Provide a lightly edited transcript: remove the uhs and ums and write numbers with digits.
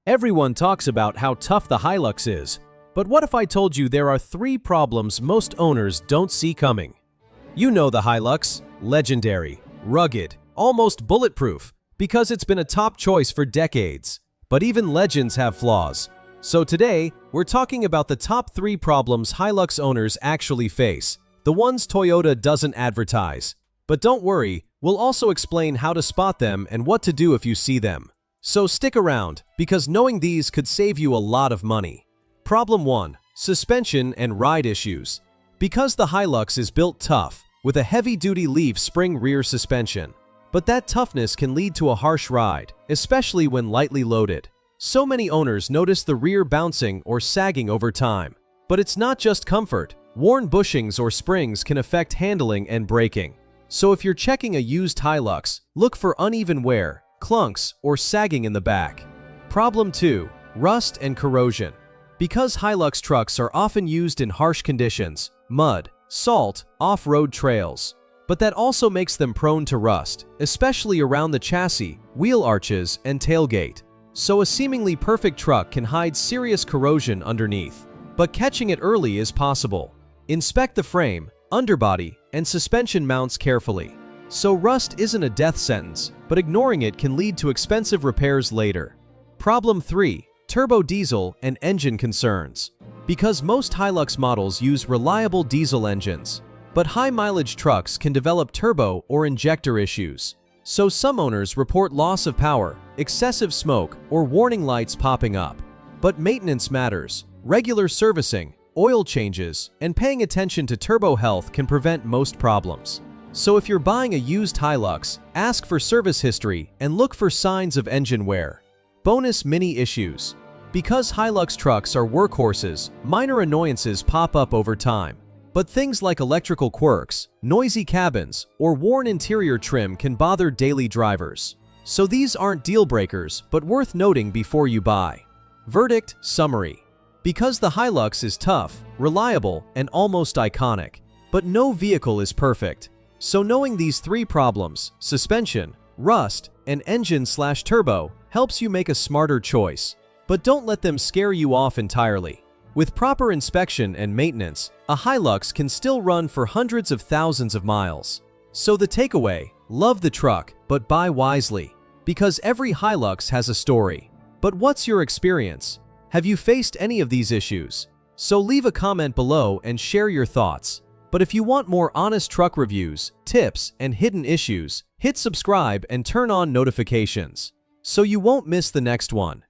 Everyone talks about how tough the Hilux is, but what if I told you there are 3 problems most owners don't see coming? You know the Hilux, legendary, rugged, almost bulletproof, because it's been a top choice for decades. But even legends have flaws. So today, we're talking about the top 3 problems Hilux owners actually face, the ones Toyota doesn't advertise. But don't worry, we'll also explain how to spot them and what to do if you see them. So stick around, because knowing these could save you a lot of money. Problem 1. Suspension and ride issues. Because the Hilux is built tough, with a heavy-duty leaf spring rear suspension. But that toughness can lead to a harsh ride, especially when lightly loaded. So many owners notice the rear bouncing or sagging over time. But it's not just comfort. Worn bushings or springs can affect handling and braking. So if you're checking a used Hilux, look for uneven wear, clunks, or sagging in the back. Problem 2. Rust and corrosion. Because Hilux trucks are often used in harsh conditions, mud, salt, off-road trails. But that also makes them prone to rust, especially around the chassis, wheel arches, and tailgate. So a seemingly perfect truck can hide serious corrosion underneath. But catching it early is possible. Inspect the frame, underbody, and suspension mounts carefully. So rust isn't a death sentence, but ignoring it can lead to expensive repairs later. Problem 3. Turbo diesel and engine concerns. Because most Hilux models use reliable diesel engines, but high-mileage trucks can develop turbo or injector issues. So some owners report loss of power, excessive smoke, or warning lights popping up. But maintenance matters. Regular servicing, oil changes, and paying attention to turbo health can prevent most problems. So if you're buying a used Hilux, ask for service history and look for signs of engine wear. Bonus mini issues. Because Hilux trucks are workhorses, minor annoyances pop up over time. But things like electrical quirks, noisy cabins, or worn interior trim can bother daily drivers. So these aren't deal breakers, but worth noting before you buy. Verdict summary. Because the Hilux is tough, reliable, and almost iconic, but no vehicle is perfect. So knowing these 3 problems, suspension, rust, and engine/turbo, helps you make a smarter choice. But don't let them scare you off entirely. With proper inspection and maintenance, a Hilux can still run for hundreds of thousands of miles. So the takeaway, love the truck, but buy wisely. Because every Hilux has a story. But what's your experience? Have you faced any of these issues? So leave a comment below and share your thoughts. But if you want more honest truck reviews, tips, and hidden issues, hit subscribe and turn on notifications so you won't miss the next one.